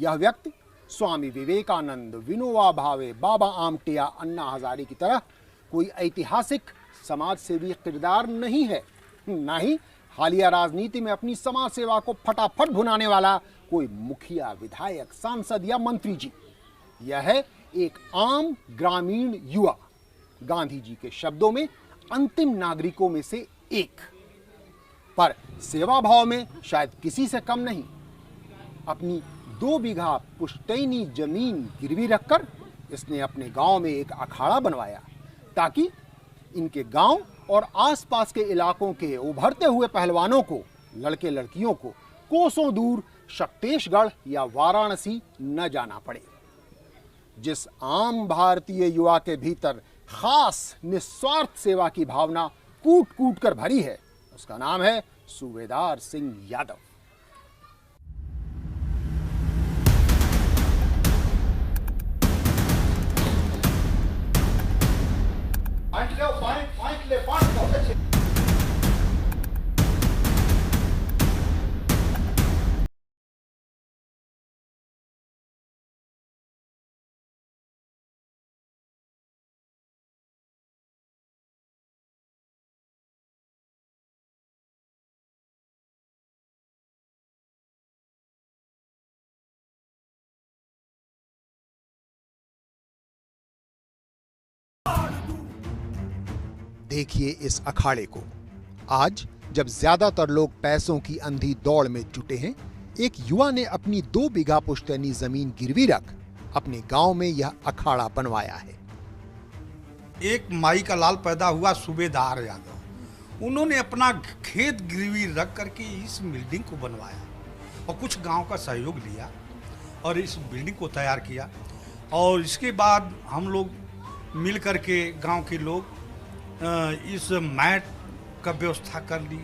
यह व्यक्ति स्वामी विवेकानंद, विनोबा भावे, बाबा आमटे या अन्ना हजारे की तरह कोई ऐतिहासिक समाज सेवी किरदार नहीं है, न ही हालिया राजनीति में अपनी समाज सेवा को फटाफट भुनाने वाला कोई मुखिया, विधायक, सांसद या मंत्री जी। यह है एक आम ग्रामीण युवा, गांधी जी के शब्दों में अंतिम नागरिकों में से एक, पर सेवा भाव में शायद किसी से कम नहीं। अपनी 2 बीघा पुश्तैनी जमीन गिरवी रखकर इसने अपने गांव में एक अखाड़ा बनवाया ताकि इनके गांव और आसपास के इलाकों के उभरते हुए पहलवानों को, लड़के लड़कियों को कोसों दूर शक्तेशगढ़ या वाराणसी न जाना पड़े। जिस आम भारतीय युवा के भीतर खास निस्वार्थ सेवा की भावना कूट कूट कर भरी है, उसका नाम है सूबेदार सिंह यादव। देखिए इस अखाड़े को। आज जब ज्यादातर लोग पैसों की अंधी दौड़ में जुटे हैं, एक युवा ने अपनी 2 बीघा पुश्तैनी जमीन गिरवी रख अपने गांव में यह अखाड़ा बनवाया है। एक माई का लाल पैदा हुआ सूबेदार यादव, उन्होंने अपना खेत गिरवी रख करके इस बिल्डिंग को बनवाया और कुछ गांव का सहयोग लिया और इस बिल्डिंग को तैयार किया। और इसके बाद हम लोग मिल करके गांव के लोग इस मैट का व्यवस्था कर ली।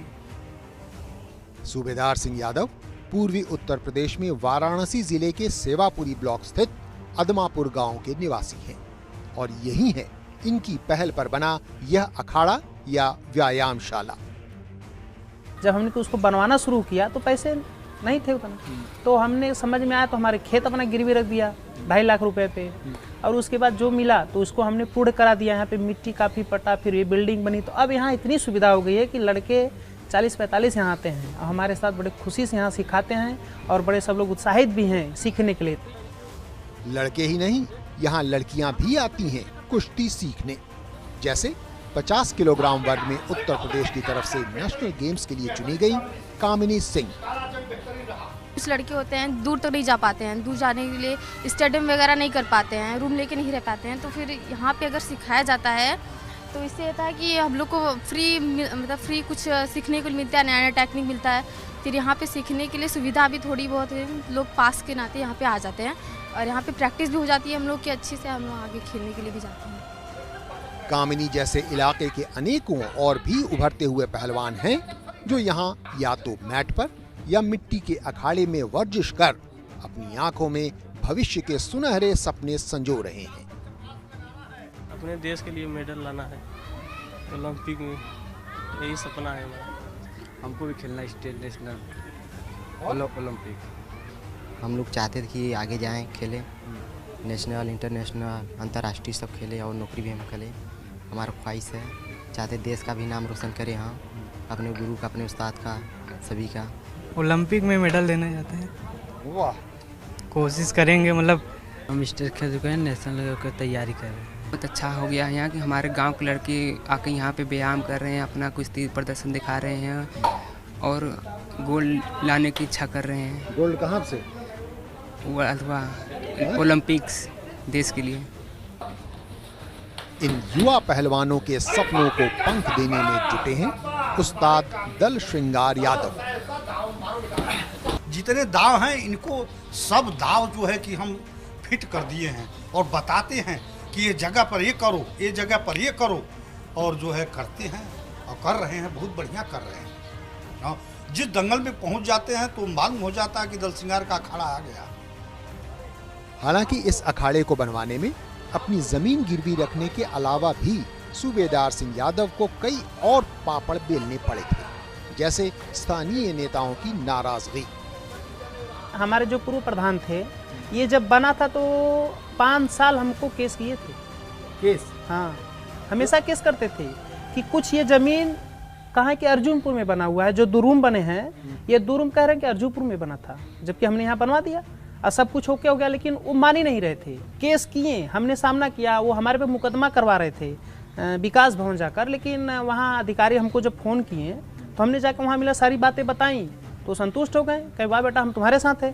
सूबेदार सिंह यादव पूर्वी उत्तर प्रदेश में वाराणसी जिले के सेवापुरी ब्लॉक स्थित अदमापुर गांव के निवासी हैं और यही है इनकी पहल पर बना यह अखाड़ा या व्यायामशाला। जब हमने उसको बनवाना शुरू किया तो पैसे नहीं थे उतना, तो हमने समझ में आया तो हमारे खेत अपना गिरवी रख दिया 2.5 लाख रुपए पे, और उसके बाद जो मिला तो उसको हमने पूर्ण करा दिया। यहाँ पे मिट्टी काफ़ी पटा, फिर ये बिल्डिंग बनी, तो अब यहाँ इतनी सुविधा हो गई है कि लड़के 40-45 यहाँ आते हैं और हमारे साथ बड़े खुशी से यहाँ सिखाते हैं और बड़े सब लोग उत्साहित भी हैं सीखने के लिए। लड़के ही नहीं, यहाँ लड़कियाँ भी आती हैं कुश्ती सीखने। जैसे 50 किलोग्राम वर्ग में उत्तर प्रदेश की तरफ से नेशनल गेम्स के लिए चुनी गई कामिनी सिंह। कुछ लड़के होते हैं दूर तक नहीं जा पाते हैं, दूर जाने के लिए स्टेडियम वगैरह नहीं कर पाते हैं, रूम लेके नहीं रह पाते हैं, तो फिर यहाँ पे अगर सिखाया जाता है तो इससे होता है कि हम लोग को फ्री कुछ सीखने को मिलता है, नया नया टेक्निक मिलता है। फिर यहाँ पे सीखने के लिए सुविधा भी थोड़ी बहुत है, लोग पास के नाते यहाँ पे आ जाते हैं और यहाँ पे प्रैक्टिस भी हो जाती है हम लोग की अच्छे से, हम लोग आगे खेलने के लिए भी जाते हैं। कामिनी जैसे इलाके के अनेकों और भी उभरते हुए पहलवान हैं जो यहाँ या तो मैट पर या मिट्टी के अखाड़े में वर्जिश कर अपनी आंखों में भविष्य के सुनहरे सपने संजो रहे हैं। अपने देश के लिए मेडल लाना है ओलंपिक में, यही सपना है हमारा। हमको भी खेलना स्टेट नेशनल ओलंपिक। हम लोग चाहते थे कि आगे जाएं, खेलें, नेशनल इंटरनेशनल अंतर्राष्ट्रीय सब खेले और नौकरी भी हम खेलें। हमारा ख्वाहिश है, चाहते देश का भी नाम रोशन करें, हम अपने गुरु का, अपने उस्ताद का, सभी का। ओलंपिक में मेडल लेना चाहते हैं। वाह, कोशिश करेंगे, मतलब हम स्टेट खेल चुके हैं, नेशनल लेवल की तैयारी कर रहे हैं। बहुत अच्छा हो गया यहाँ कि हमारे गांव के लड़के आके यहाँ पे व्यायाम कर रहे हैं, अपना कुश्ती प्रदर्शन दिखा रहे हैं और गोल्ड लाने की इच्छा कर रहे हैं। गोल्ड कहाँ से? वो अथवा ओलंपिक्स देश के लिए। इन युवा पहलवानों के सपनों को पंख देने में जुटे हैं उस्ताद दल श्रृंगार यादव। जितने दाव हैं इनको सब दाव जो है कि हम फिट कर दिए हैं और बताते हैं कि ये जगह पर ये करो, ये जगह पर ये करो, और जो है करते हैं और कर रहे हैं, बहुत बढ़िया कर रहे हैं। जिस दंगल में पहुंच जाते हैं तो मालूम हो जाता है कि दल श्रृंगार का अखाड़ा आ गया। हालांकि इस अखाड़े को बनवाने में अपनी जमीन गिरवी रखने के अलावा भी सूबेदार सिंह यादव को कई और पापड़ बेलने पड़े थे, जैसे स्थानीय नेताओं की नाराजगी। हमारे जो पूर्व प्रधान थे, ये जब बना था तो 5 साल हमको केस किए थे। केस? हाँ, हमेशा केस करते थे कि कुछ ये ज़मीन कहाँ कि अर्जुनपुर में बना हुआ है, जो 2 रूम बने हैं, ये 2 रूम कह रहे हैं कि अर्जुनपुर में बना था, जबकि हमने यहाँ बनवा दिया और सब कुछ हो गया, लेकिन वो मान ही नहीं रहे थे। केस किए, हमने सामना किया, वो हमारे पे मुकदमा करवा रहे थे विकास भवन जाकर, लेकिन वहाँ अधिकारी हमको जब फ़ोन किए तो हमने जाकर वहाँ मिला, सारी बातें बताई तो संतुष्ट हो गए, कहे वाह बेटा हम तुम्हारे साथ हैं।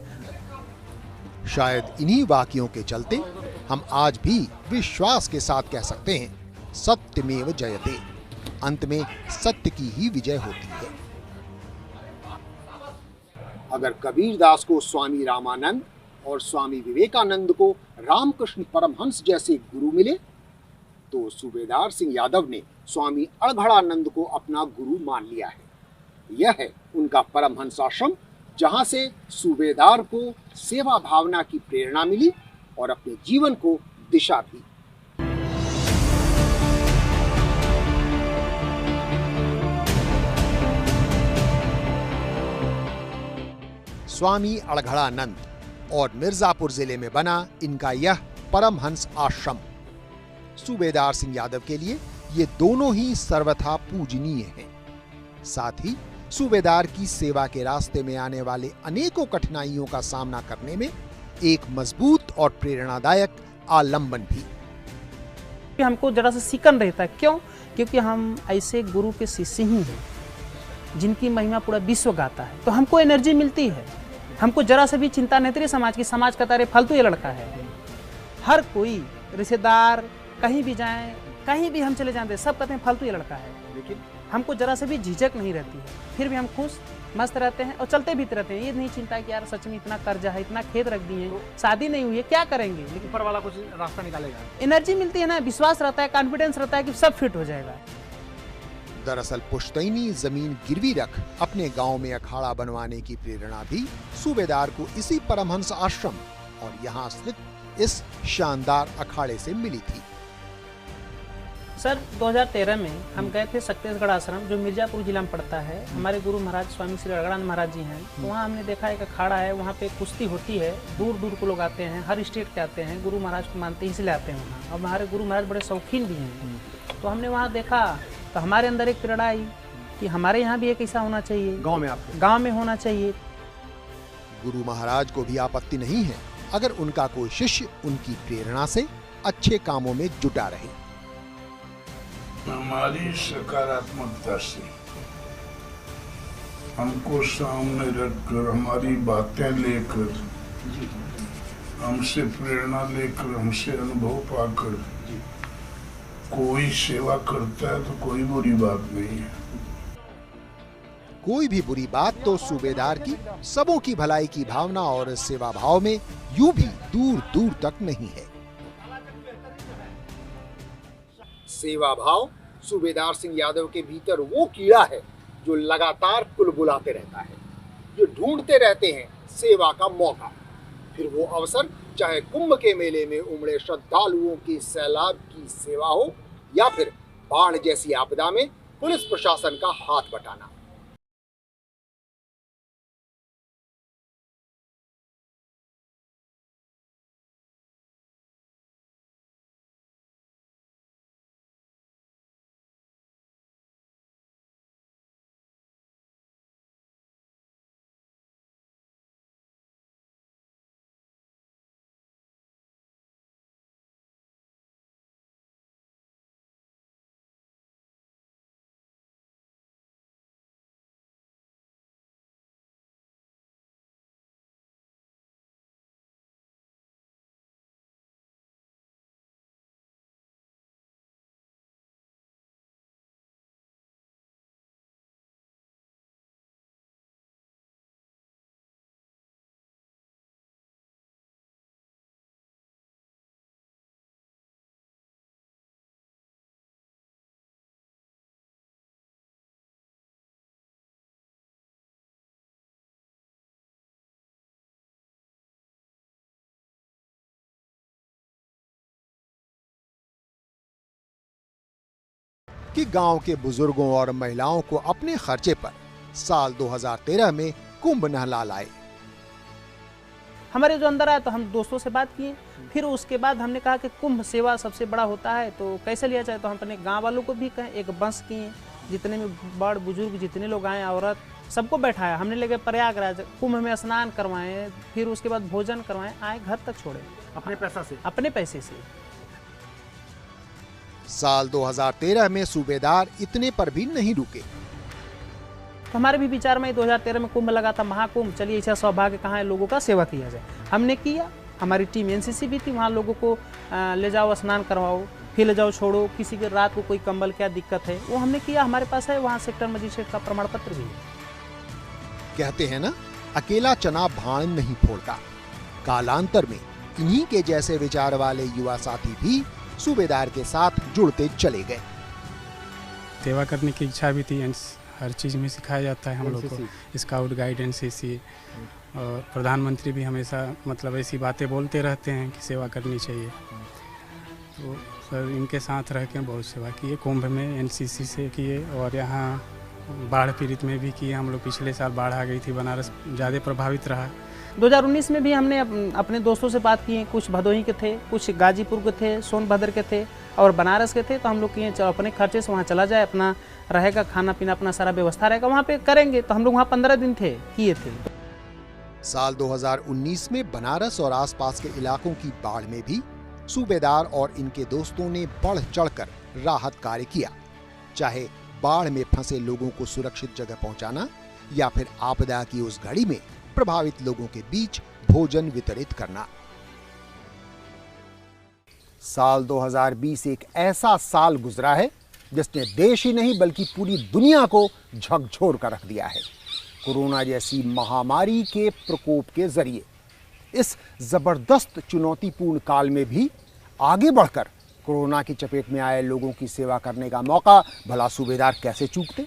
शायद इन्हीं वाक्यों के चलते हम आज भी विश्वास के साथ कह सकते हैं, सत्यमेव जयते। अंत में सत्य की ही विजय होती है। अगर कबीरदास को स्वामी रामानंद और स्वामी विवेकानंद को रामकृष्ण परमहंस जैसे गुरु मिले, तो सूबेदार सिंह यादव ने स्वामी अड़घड़ानंद को अपना गुरु मान लिया है। यह है उनका परमहंस आश्रम, जहां से सूबेदार को सेवा भावना की प्रेरणा मिली और अपने जीवन को दिशा भी। स्वामी अड़घड़ानंद और मिर्जापुर जिले में बना इनका यह परमहंस आश्रम। सूबेदार सिंह यादव के लिए ये दोनों ही सर्वथा पूजनीय हैं। साथ ही सूबेदार की सेवा के रास्ते में आने वाले अनेकों कठिनाइयों का सामना करने में एक मजबूत और प्रेरणादायक आलंबन भी। हमको जरा सा सिकन रहता है, क्यों? क्योंकि हम ऐसे गुरु के शिष्य ही हैं जिनकी महिमा पूरा विश्व गाता है, तो हमको एनर्जी मिलती है। हमको जरा से भी चिंता नहीं थी समाज की, समाज का तारे फालतू ये लड़का है। हर कोई रिश्तेदार कहीं भी जाए, कहीं भी हम चले जाते, सब कहते हैं फालतू ये लड़का है, लेकिन हमको जरा से भी झिझक नहीं रहती है। फिर भी हम खुश मस्त रहते हैं और चलते भी रहते हैं। ये नहीं चिंता कि यार सच में इतना कर्जा है, इतना खेत रख दिए हैं, शादी नहीं हुई है, क्या करेंगे, लेकिन ऊपर वाला कुछ रास्ता निकालेगा। एनर्जी मिलती है ना, विश्वास रहता है, कॉन्फिडेंस रहता है कि सब फिट हो जाएगा। दरअसल पुश्तैनी जमीन गिरवी रख अपने गांव में अखाड़ा बनवाने की प्रेरणा भी सूबेदार को इसी परमहंस आश्रम और यहाँ स्थित इस शानदार अखाड़े से मिली थी। सर 2013 में हम गए थे छत्तीसगढ़ आश्रम, जो मिर्जापुर जिला में पड़ता है। हमारे गुरु महाराज स्वामी श्री अड़घड़ानंद महाराज जी हैं, तो वहाँ हमने देखा एक अखाड़ा है, वहाँ पे कुश्ती होती है, दूर दूर को लोग आते हैं, हर स्टेट के आते हैं, गुरु महाराज को मानते हैं इसलिए आते हैं वहाँ। और हमारे गुरु महाराज बड़े शौकीन भी हैं, तो हमने वहाँ देखा तो हमारे अंदर एक प्रेरणा आई कि हमारे यहाँ भी एक ऐसा होना चाहिए, गांव में आपके गांव में होना चाहिए। गुरु महाराज को भी आपत्ति नहीं है अगर उनका कोई शिष्य उनकी प्रेरणा से अच्छे कामों में जुटा रहे। हमारी सकारात्मकता से हमको सामने रखकर, हमारी बातें लेकर, हमसे प्रेरणा लेकर, हमसे अनुभव पाकर कोई सेवा करता है तो कोई बुरी बात नहीं है। कोई भी बुरी बात तो सूबेदार की सबों की भलाई की भावना और सेवा भाव में यूं भी दूर दूर तक नहीं है। सेवा भाव सूबेदार सिंह यादव के भीतर वो कीड़ा है जो लगातार कुलबुलाते रहता है, जो ढूंढते रहते हैं सेवा का मौका। फिर वो अवसर चाहे कुंभ के मेले में उमड़े श्रद्धालुओं की सैलाब की सेवा हो या फिर बाढ़ जैसी आपदा में पुलिस प्रशासन का हाथ बटाना। कि गांव के बुजुर्गों और महिलाओं को अपने खर्चे पर साल 2013 में कुंभ नहला लाए। हमारे जो अंदर आया तो हम दोस्तों से बात किए। फिर उसके बाद हमने कहा कि कुंभ सेवा सबसे बड़ा होता है तो कैसे लिया जाए, तो हम अपने गाँव वालों को भी कहें, एक बंस किए, जितने में बड़ बुजुर्ग जितने लोग आए, औरत सबको बैठाया, हमने लेके प्रयागराज कुंभ में स्नान करवाएं, फिर उसके बाद भोजन करवाएं, आए घर तक छोड़े अपने पैसा से। अपने पैसे से। साल 2013 में सूबेदार इतने पर भी नहीं रुके। तो हमारे भी विचार में 2013 में कुंभ लगा था, महाकुंभ, चलिए ऐसा सौभाग्य कहाँ है, लोगों का सेवा किया जाए। हमने किया, हमारी टीम एनसीसी भी थी, वहाँ लोगों को ले जाओ स्नान करवाओ, फिर ले जाओ छोड़ो, किसी के रात को कोई कंबल क्या दिक्कत है वो हमने किया, हमारे पास है, वहाँ सेक्टर मजिस्ट्रेट का प्रमाण पत्र भी है। कहते हैं ना, अकेला चना भाण नहीं फोड़ता। कालांतर में इन्हीं के जैसे विचार वाले युवा साथी भी सूबेदार के साथ जुड़ते चले गए। सेवा करने की इच्छा भी थी, हर चीज़ में सिखाया जाता है हम लोग को, स्काउट गाइड एनसीसी, और प्रधानमंत्री भी हमेशा मतलब ऐसी बातें बोलते रहते हैं कि सेवा करनी चाहिए। तो सर इनके साथ रह के बहुत सेवा किए, कुंभ में एनसीसी से किए और यहाँ बाढ़ पीड़ित में भी किए हम लोग। पिछले साल बाढ़ आ गई थी, बनारस ज़्यादा प्रभावित रहा। 2019 में भी हमने अपने दोस्तों से बात की, कुछ भदोही के थे, कुछ गाजीपुर के थे, सोनभद्र के थे और बनारस के थे। तो हम लोग किए चलो अपने खर्चे से वहाँ चला जाए, अपना रहेगा, खाना पीना अपना सारा व्यवस्था रहेगा, वहाँ पे करेंगे। तो हम लोग वहाँ 15 दिन थे, किए थे। साल 2019 में बनारस और आसपास के इलाकों की बाढ़ में भी सूबेदार और इनके दोस्तों ने बढ़ चढ़कर राहत कार्य किया, चाहे बाढ़ में फंसे लोगों को सुरक्षित जगह पहुंचाना या फिर आपदा की उस घड़ी में प्रभावित लोगों के बीच भोजन वितरित करना। साल 2020 एक ऐसा साल गुजरा है जिसने देश ही नहीं बल्कि पूरी दुनिया को झकझोर कर रख दिया है। कोरोना जैसी महामारी के प्रकोप के जरिए इस जबरदस्त चुनौतीपूर्ण काल में भी आगे बढ़कर कोरोना की चपेट में आए लोगों की सेवा करने का मौका भला सूबेदार कैसे चूकते।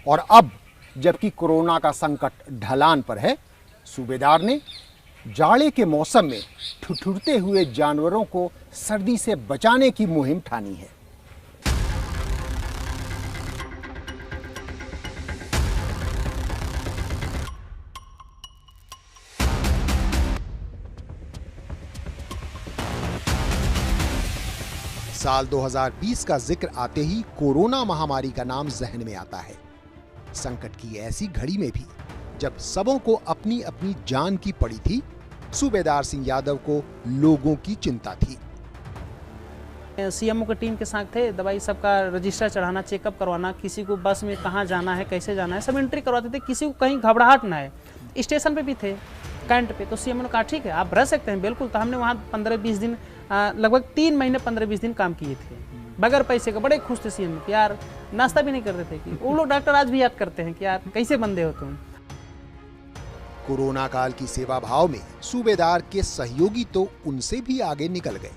और अब जबकि कोरोना का संकट ढलान पर है, सूबेदार ने जाड़े के मौसम में ठिठुरते हुए जानवरों को सर्दी से बचाने की मुहिम ठानी है। साल 2020 का जिक्र आते ही कोरोना महामारी का नाम जहन में आता है। संकट की ऐसी घड़ी में भी जब सबों को अपनी अपनी जान की पड़ी थी, सूबेदार सिंह यादव को लोगों की चिंता थी। सीएमओ की टीम के साथ थे, दवाई सबका रजिस्टर चढ़ाना, चेकअप करवाना, किसी को बस में कहाँ जाना है, कैसे जाना है, सब एंट्री करवाते थे, किसी को कहीं घबराहट ना है। स्टेशन पे भी थे, कैंट पे, तो सीएमओ ने कहा ठीक है आप रह सकते हैं बिल्कुल। तो हमने वहाँ 15-20 दिन, लगभग 3 महीने 15-20 दिन काम किए थे बगैर पैसे का। बड़े खुश थे सीएम कि यार, नाश्ता भी नहीं करते थे कि वो लोग डॉक्टर आज भी याद करते हैं कि यार कैसे बंदे हो तुम। कोरोना काल की सेवा भाव में सूबेदार के सहयोगी तो उनसे भी आगे निकल गए।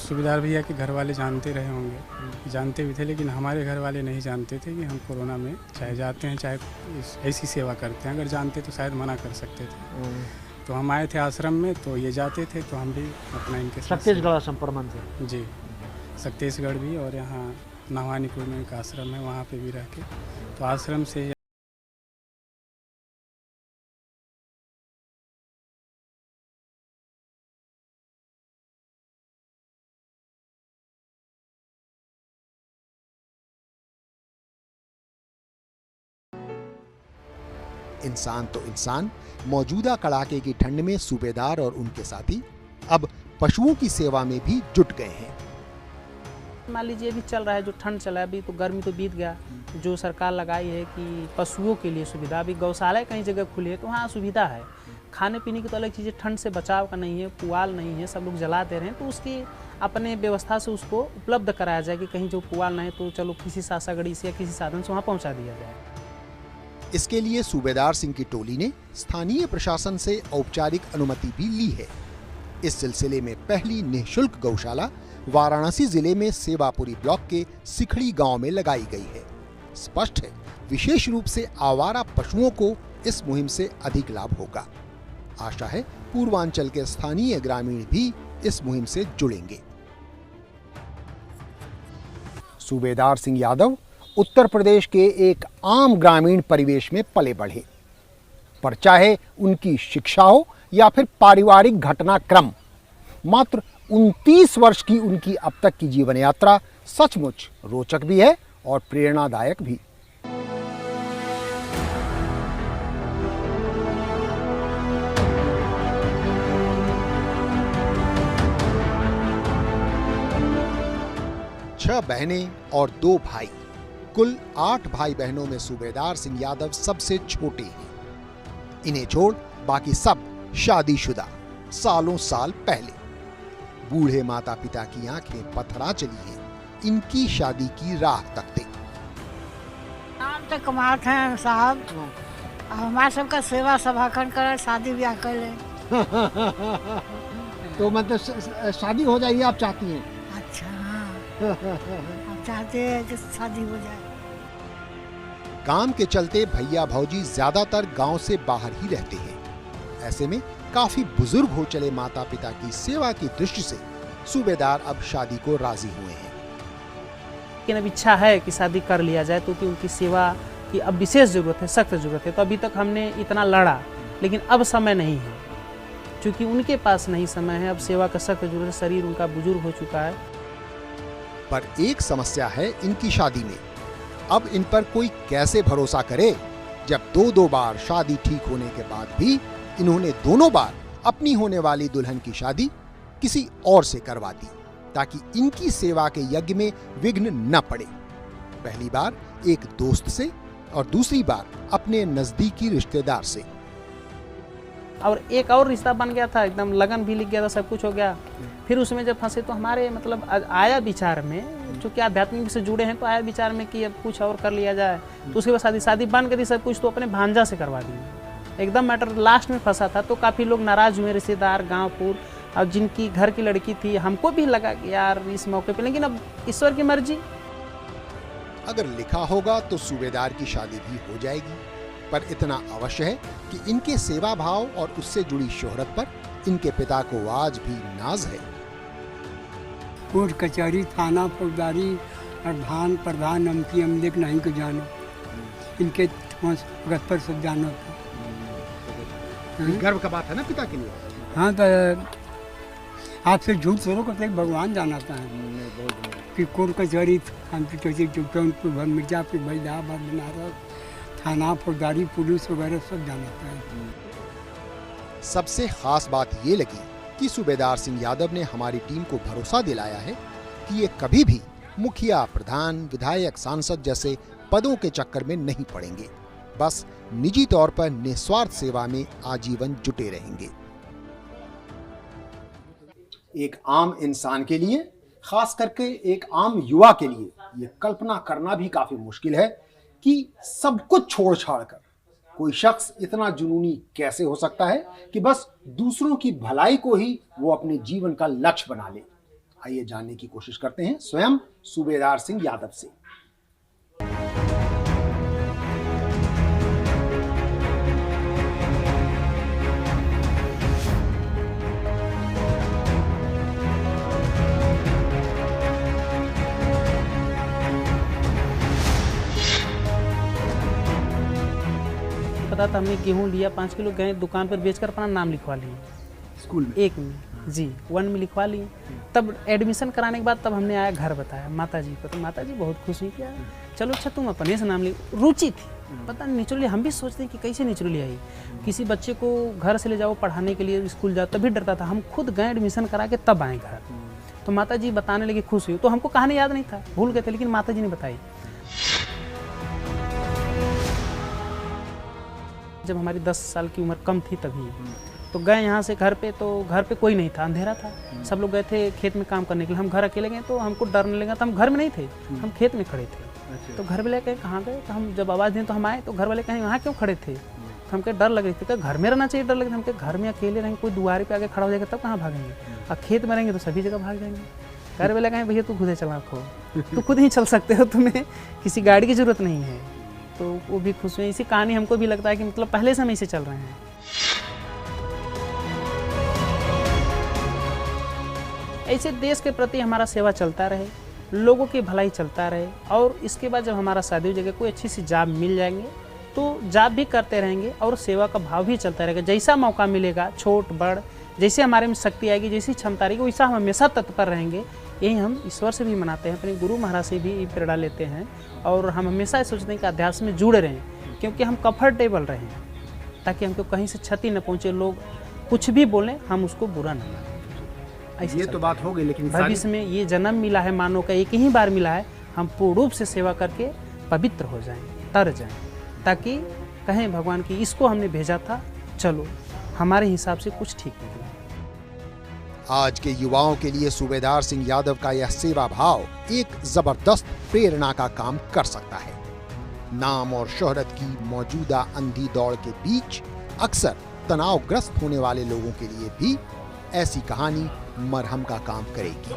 सूबेदार भैया के घर वाले जानते रहे होंगे, जानते भी थे, लेकिन हमारे घर वाले नहीं जानते थे कि हम कोरोना में चाहे जाते हैं चाहे ऐसी सेवा करते हैं। अगर जानते तो शायद मना कर सकते थे। तो हम आए थे आश्रम में, तो ये जाते थे, तो हम भी अपना इनके साथ छत्तीसगढ़ आश्रम परमान से जी, छत्तीसगढ़ भी, और यहाँ नवानीपुर में एक आश्रम है, वहाँ पे भी रह के, तो आश्रम से इंसान तो इंसान, मौजूदा कड़ाके की ठंड में सूबेदार और उनके साथी अब पशुओं की सेवा में भी जुट गए हैं। मान लीजिए अभी चल रहा है, जो ठंड चला है, अभी तो गर्मी तो बीत गया, जो सरकार लगाई है कि पशुओं के लिए सुविधा, अभी गौशाला कई जगह खुली है तो वहाँ सुविधा है। खाने पीने की तो अलग चीज़ें, ठंड से बचाव का नहीं है, पुआल नहीं है, सब लोग जला दे रहे हैं, तो उसकी अपने व्यवस्था से उसको उपलब्ध कराया जाए कि कहीं जो पुआल नहीं तो चलो किसी सासागढ़ी से या किसी साधन से वहाँ पहुँचा दिया जाए। इसके लिए सूबेदार सिंह की टोली ने स्थानीय प्रशासन से औपचारिक अनुमति भी ली है। इस सिलसिले में पहली निःशुल्क गौशाला वाराणसी जिले में सेवापुरी ब्लॉक के सिखड़ी गांव में लगाई गई है। स्पष्ट है, विशेष रूप से आवारा पशुओं को इस मुहिम से अधिक लाभ होगा। आशा है पूर्वांचल के स्थानीय ग्रामीण भी इस मुहिम से जुड़ेंगे। सूबेदार सिंह यादव उत्तर प्रदेश के एक आम ग्रामीण परिवेश में पले बढ़े। पर चाहे उनकी शिक्षा हो या फिर पारिवारिक घटनाक्रम, मात्र 29 वर्ष की उनकी अब तक की जीवन यात्रा सचमुच रोचक भी है और प्रेरणादायक भी। छह बहनें और 2 भाई, कुल 8 भाई बहनों में सूबेदार सिंह यादव सबसे छोटे हैं। इन्हें छोड़ बाकी सब शादीशुदा, सालों साल पहले। बूढ़े माता पिता की आंखें पथरा चली हैं इनकी शादी की राह तकते। नाम तो कमात हैं साहब, हमारे सबका सेवा सभाखंड कर शादी ब्याह कर ले। तो मतलब शादी हो जाएगी आप चाहती हैं? अच्छा हाँ, हम चाहते हैं कि शादी हो जाए। काम के चलते भैया भौजी ज्यादातर गांव से बाहर ही रहते हैं। ऐसे में काफी बुजुर्ग हो चले माता पिता की सेवा की दृष्टि से सूबेदार अब शादी को राजी हुए हैं। लेकिन अब इच्छा है कि शादी कर लिया जाए, तो कि उनकी सेवा की अब विशेष जरूरत है, सख्त जरूरत है। तो अभी तक हमने इतना लड़ा, लेकिन अब समय नहीं है, क्योंकि उनके पास नहीं समय है। अब सेवा का सख्त जरूरत है, शरीर उनका बुजुर्ग हो चुका है। पर एक समस्या है इनकी शादी में। अब इन पर कोई कैसे भरोसा करे, जब 2 बार शादी ठीक होने के बाद भी इन्होंने दोनों बार अपनी होने वाली दुल्हन की शादी किसी और से करवा दी, ताकि इनकी सेवा के यज्ञ में विघ्न न पड़े। पहली बार एक दोस्त से और दूसरी बार अपने नजदीकी रिश्तेदार से। और एक और रिश्ता बन गया था, एकदम लगन भी लिख गया था, सब कुछ हो गया। फिर उसमें जब फंसे तो हमारे मतलब आया विचार में, चूँकि आध्यात्मिक से जुड़े हैं, तो आया विचार में कि अब कुछ और कर लिया जाए। तो उसके बाद शादी बन गई सब कुछ, तो अपने भांजा से करवा दी। एकदम मैटर लास्ट में फंसा था, तो काफ़ी लोग नाराज हुए, रिश्तेदार गाँव और जिनकी घर की लड़की थी। हमको भी लगा कि यार इस मौके पे, लेकिन अब ईश्वर की मर्जी। अगर लिखा होगा तो सूबेदार की शादी भी हो जाएगी, पर इतना अवश्य है कि इनके सेवा भाव और उससे जुड़ी शोहरत पर इनके पिता को आज भी नाज है। कोर्ट कचहरी थाना फौजदारी प्रधान प्रधान अमकी अमलिक नहीं को जानो, इनके गत पर सब जानो। गर्व का बात है ना पिता के लिए। हाँ, तो आपसे झूठ थोड़ा करते भगवान जानाता है कि कोर्ट कचहरी जौनपुर मिर्जापुर भैदाबाद बनारस थाना फौजदारी पुलिस वगैरह सब जानाता है। सबसे खास बात ये लगी कि सूबेदार सिंह यादव ने हमारी टीम को भरोसा दिलाया है कि ये कभी भी मुखिया, प्रधान, विधायक, सांसद जैसे पदों के चक्कर में नहीं पड़ेंगे। बस निजी तौर पर निस्वार्थ सेवा में आजीवन जुटे रहेंगे। एक आम इंसान के लिए, खास करके एक आम युवा के लिए, ये कल्पना करना भी काफी मुश्किल है कि सब कुछ छोड़ छाड़ कर कोई शख्स इतना जुनूनी कैसे हो सकता है कि बस दूसरों की भलाई को ही वो अपने जीवन का लक्ष्य बना ले। आइए जानने की कोशिश करते हैं स्वयं सूबेदार सिंह यादव से। पता था, हमने गेहूं लिया 5 किलो, गए दुकान पर बेचकर अपना नाम लिखवा लिए स्कूल में, एक में जी 1 में लिखवा लिए। तब एडमिशन कराने के बाद तब हमने आया घर बताया माता जी को, तो माता जी बहुत खुश हुई कि चलो अच्छा तुम अपने से नाम लिख। रुचि थी, पता नहीं नेचुरली हम भी सोचते हैं कि कैसे नेचुरली आई। किसी बच्चे को घर से ले जाओ पढ़ाने के लिए, स्कूल जाओ, तभी डरता था। हम खुद गए एडमिशन करा के तब आए घर, तो माता जी बताने लगे, खुश हुई। तो हमको कहानी याद नहीं था, भूल गए थे, लेकिन माता जी ने बताई। जब हमारी 10 साल की उम्र कम थी तभी तो गए यहाँ से घर पे, तो घर पे कोई नहीं था, अंधेरा था, सब लोग गए थे खेत में काम करने के लिए। हम घर अकेले गए तो हमको डरने लगा, तो हम घर में नहीं थे, हम खेत में खड़े थे। तो घर वाले कहे कहाँ गए, तो हम जब आवाज़ दें तो हम आए, तो घर वाले कहें वहाँ क्यों खड़े थे, तो हमको डर लग रही थी। घर में रहना चाहिए, डर लग रही थी। हमको घर में अकेले रहेंगे, कोई दुआरे पे आके खड़ा हो जाएगा तब कहाँ भागेंगे, और खेत में रहेंगे तो सभी जगह भाग जाएंगे। घर वाले कहें भैया तू खुद ही चला खो, तो खुद ही चल सकते हो, तुम्हें किसी गाड़ी की जरूरत नहीं है। तो वो भी खुश हुए। इसी कहानी हमको भी लगता है कि मतलब पहले से हम इसे चल रहे हैं। ऐसे देश के प्रति हमारा सेवा चलता रहे, लोगों की भलाई चलता रहे, और इसके बाद जब हमारा शादी हो जाएगा, कोई अच्छी सी जॉब मिल जाएंगे तो जॉब भी करते रहेंगे और सेवा का भाव भी चलता रहेगा। जैसा मौका मिलेगा, छोट बड़, जैसे हमारे में शक्ति आएगी, जैसी क्षमता रहेगी, वैसा हम हमेशा तत्पर रहेंगे। यही हम ईश्वर से भी मनाते हैं, अपने गुरु महाराज से भी प्रेरणा लेते हैं और हम हमेशा सोचते हैं कि अध्यात्म में जुड़े रहें, क्योंकि हम कंफर्टेबल रहें, ताकि हमको कहीं से क्षति न पहुँचे। लोग कुछ भी बोलें, हम उसको बुरा न मानें। ये तो बात हो गई, लेकिन भविष्य में ये जन्म मिला है, मानव का एक ही बार मिला है, हम पूर्ण रूप से सेवा करके पवित्र हो जाएं, तर जाएं, ताकि कहें भगवान की इसको हमने भेजा था, चलो हमारे हिसाब से कुछ ठीक नहीं। आज के युवाओं के लिए सूबेदार सिंह यादव का यह सेवा भाव एक जबरदस्त प्रेरणा का काम कर सकता है। नाम और शोहरत की मौजूदा अंधी दौड़ के बीच अक्सर तनावग्रस्त होने वाले लोगों के लिए भी ऐसी कहानी मरहम का काम करेगी।